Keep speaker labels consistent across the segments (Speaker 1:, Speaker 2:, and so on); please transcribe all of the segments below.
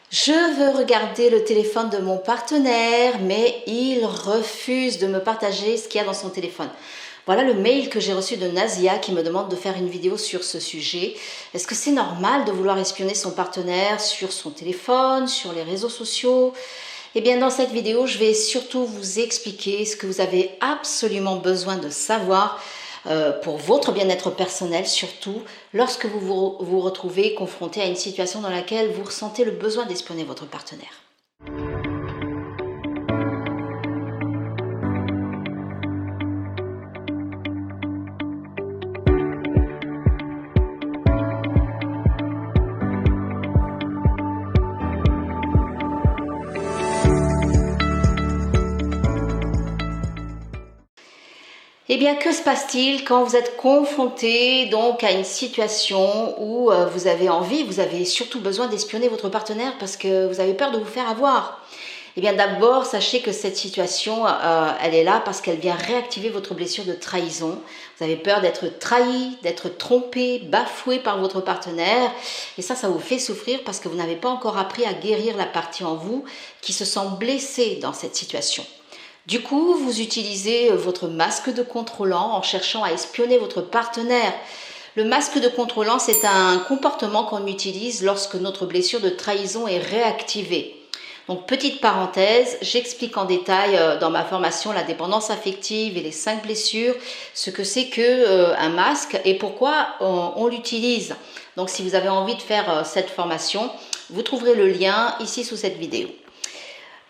Speaker 1: Je veux regarder le téléphone de mon partenaire, mais il refuse de me partager ce qu'il y a dans son téléphone. Voilà le mail que j'ai reçu de Nazia qui me demande de faire une vidéo sur ce sujet. Est-ce que c'est normal de vouloir espionner son partenaire sur son téléphone, sur les réseaux sociaux? Eh bien, dans cette vidéo, je vais surtout vous expliquer ce que vous avez absolument besoin de savoir pour votre bien-être personnel, surtout lorsque vous retrouvez confronté à une situation dans laquelle vous ressentez le besoin d'espionner votre partenaire. Eh bien, que se passe-t-il quand vous êtes confronté donc à une situation où vous avez envie, vous avez surtout besoin d'espionner votre partenaire parce que vous avez peur de vous faire avoir? Eh bien, d'abord, sachez que cette situation, elle est là parce qu'elle vient réactiver votre blessure de trahison. Vous avez peur d'être trahi, d'être trompé, bafoué par votre partenaire. Et ça vous fait souffrir parce que vous n'avez pas encore appris à guérir la partie en vous qui se sent blessée dans cette situation. Du coup, vous utilisez votre masque de contrôlant en cherchant à espionner votre partenaire. Le masque de contrôlant, c'est un comportement qu'on utilise lorsque notre blessure de trahison est réactivée. Donc, petite parenthèse, j'explique en détail dans ma formation la dépendance affective et les 5 blessures, ce que c'est qu'un masque et pourquoi on l'utilise. Donc, si vous avez envie de faire cette formation, vous trouverez le lien ici sous cette vidéo.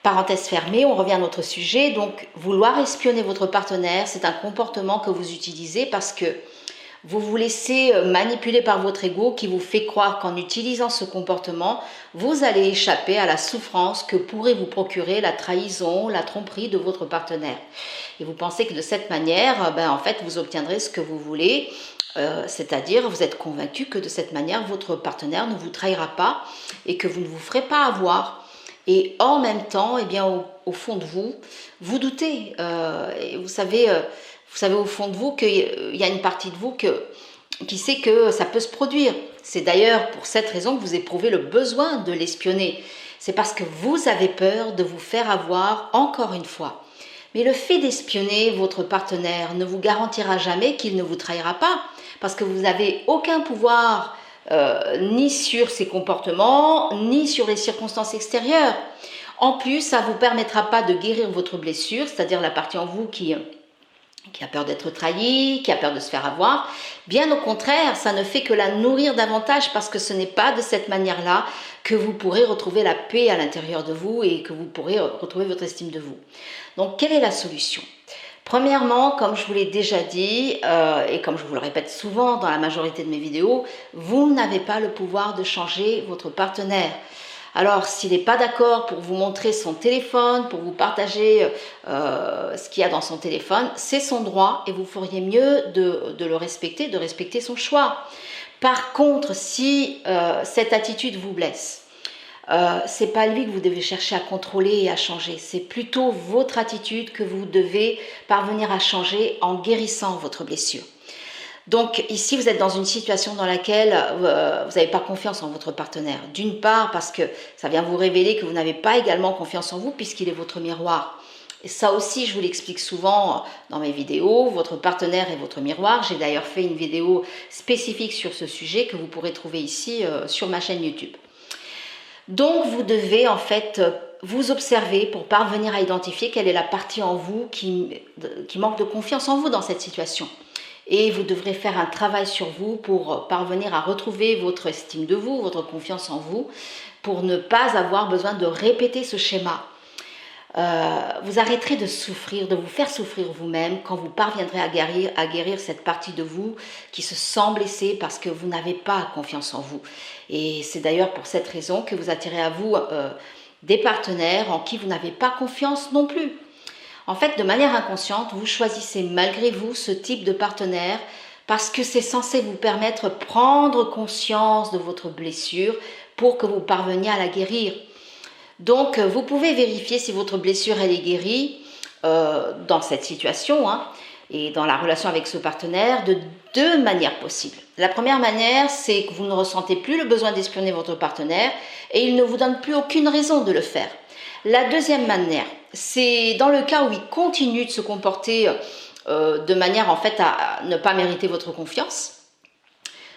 Speaker 1: Parenthèse fermée, on revient à notre sujet. Donc, vouloir espionner votre partenaire, c'est un comportement que vous utilisez parce que vous vous laissez manipuler par votre ego qui vous fait croire qu'en utilisant ce comportement, vous allez échapper à la souffrance que pourrait vous procurer la trahison, la tromperie de votre partenaire. Et vous pensez que de cette manière, en fait, vous obtiendrez ce que vous voulez. C'est-à-dire, vous êtes convaincu que de cette manière, votre partenaire ne vous trahira pas et que vous ne vous ferez pas avoir. Et en même temps, eh bien, au fond de vous, vous doutez. Et vous savez au fond de vous qu'il y a une partie de vous qui sait que ça peut se produire. C'est d'ailleurs pour cette raison que vous éprouvez le besoin de l'espionner. C'est parce que vous avez peur de vous faire avoir encore une fois. Mais le fait d'espionner votre partenaire ne vous garantira jamais qu'il ne vous trahira pas, parce que vous n'avez aucun pouvoir ni sur ses comportements, ni sur les circonstances extérieures. En plus, ça ne vous permettra pas de guérir votre blessure, c'est-à-dire la partie en vous qui a peur d'être trahi, qui a peur de se faire avoir. Bien au contraire, ça ne fait que la nourrir davantage parce que ce n'est pas de cette manière-là que vous pourrez retrouver la paix à l'intérieur de vous et que vous pourrez retrouver votre estime de vous. Donc, quelle est la solution ? Premièrement, comme je vous l'ai déjà dit, et comme je vous le répète souvent dans la majorité de mes vidéos, vous n'avez pas le pouvoir de changer votre partenaire. Alors, s'il n'est pas d'accord pour vous montrer son téléphone, pour vous partager ce qu'il y a dans son téléphone, c'est son droit et vous feriez mieux de le respecter, de respecter son choix. Par contre, si cette attitude vous blesse, c'est pas lui que vous devez chercher à contrôler et à changer. C'est plutôt votre attitude que vous devez parvenir à changer en guérissant votre blessure. Donc ici, vous êtes dans une situation dans laquelle vous n'avez pas confiance en votre partenaire. D'une part, parce que ça vient vous révéler que vous n'avez pas également confiance en vous puisqu'il est votre miroir. Et ça aussi, je vous l'explique souvent dans mes vidéos. Votre partenaire est votre miroir. J'ai d'ailleurs fait une vidéo spécifique sur ce sujet que vous pourrez trouver ici sur ma chaîne YouTube. Donc, vous devez en fait vous observer pour parvenir à identifier quelle est la partie en vous qui manque de confiance en vous dans cette situation. Et vous devrez faire un travail sur vous pour parvenir à retrouver votre estime de vous, votre confiance en vous, pour ne pas avoir besoin de répéter ce schéma. Vous arrêterez de souffrir, de vous faire souffrir vous-même quand vous parviendrez à guérir cette partie de vous qui se sent blessée parce que vous n'avez pas confiance en vous. Et c'est d'ailleurs pour cette raison que vous attirez à vous des partenaires en qui vous n'avez pas confiance non plus. En fait, de manière inconsciente, vous choisissez malgré vous ce type de partenaire parce que c'est censé vous permettre de prendre conscience de votre blessure pour que vous parveniez à la guérir. Donc, vous pouvez vérifier si votre blessure elle est guérie dans cette situation, et dans la relation avec ce partenaire de deux manières possibles. La première manière, c'est que vous ne ressentez plus le besoin d'espionner votre partenaire et il ne vous donne plus aucune raison de le faire. La deuxième manière, c'est dans le cas où il continue de se comporter de manière en fait à ne pas mériter votre confiance.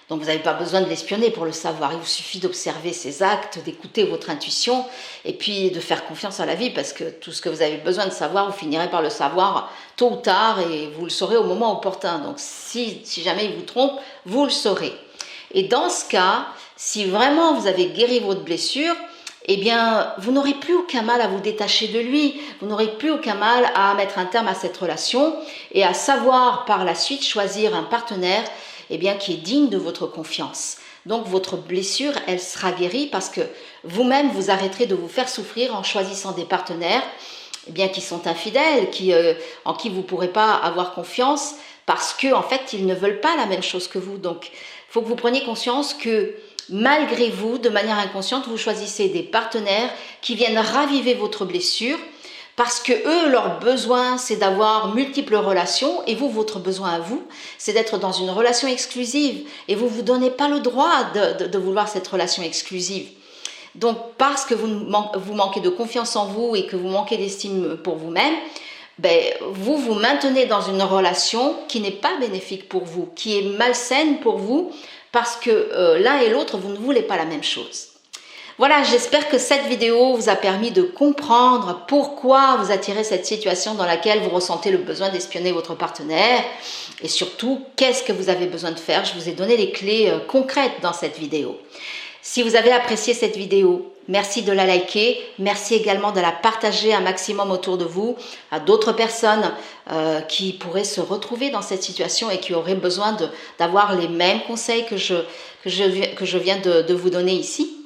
Speaker 1: Donc vous n'avez pas besoin de l'espionner pour le savoir, il vous suffit d'observer ses actes, d'écouter votre intuition et puis de faire confiance à la vie parce que tout ce que vous avez besoin de savoir, vous finirez par le savoir tôt ou tard et vous le saurez au moment opportun. Donc si jamais il vous trompe, vous le saurez. Et dans ce cas, si vraiment vous avez guéri votre blessure, eh bien, vous n'aurez plus aucun mal à vous détacher de lui, vous n'aurez plus aucun mal à mettre un terme à cette relation et à savoir par la suite choisir un partenaire eh bien, qui est digne de votre confiance. Donc votre blessure, elle sera guérie parce que vous-même, vous arrêterez de vous faire souffrir en choisissant des partenaires eh bien, qui sont infidèles, en qui vous ne pourrez pas avoir confiance parce qu'en fait, ils ne veulent pas la même chose que vous. Donc, il faut que vous preniez conscience que malgré vous, de manière inconsciente, vous choisissez des partenaires qui viennent raviver votre blessure parce que eux, leur besoin, c'est d'avoir multiples relations et vous, votre besoin à vous, c'est d'être dans une relation exclusive et vous ne vous donnez pas le droit de vouloir cette relation exclusive. Donc, parce que vous manquez de confiance en vous et que vous manquez d'estime pour vous-même, vous vous maintenez dans une relation qui n'est pas bénéfique pour vous, qui est malsaine pour vous, parce que l'un et l'autre, vous ne voulez pas la même chose. Voilà, j'espère que cette vidéo vous a permis de comprendre pourquoi vous attirez cette situation dans laquelle vous ressentez le besoin d'espionner votre partenaire et surtout, qu'est-ce que vous avez besoin de faire. Je vous ai donné les clés concrètes dans cette vidéo. Si vous avez apprécié cette vidéo, merci de la liker, merci également de la partager un maximum autour de vous à d'autres personnes qui pourraient se retrouver dans cette situation et qui auraient besoin d'avoir les mêmes conseils que je viens de vous donner ici.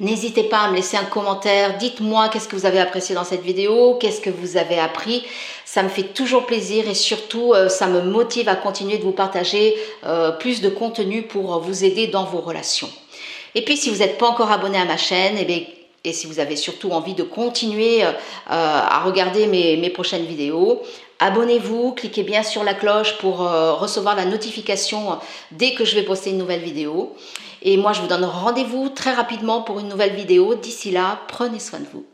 Speaker 1: N'hésitez pas à me laisser un commentaire, dites-moi qu'est-ce que vous avez apprécié dans cette vidéo, qu'est-ce que vous avez appris, ça me fait toujours plaisir et surtout ça me motive à continuer de vous partager plus de contenu pour vous aider dans vos relations. Et puis si vous n'êtes pas encore abonné à ma chaîne, et si vous avez surtout envie de continuer à regarder mes prochaines vidéos, abonnez-vous, cliquez bien sur la cloche pour recevoir la notification dès que je vais poster une nouvelle vidéo. Et moi, je vous donne rendez-vous très rapidement pour une nouvelle vidéo. D'ici là, prenez soin de vous.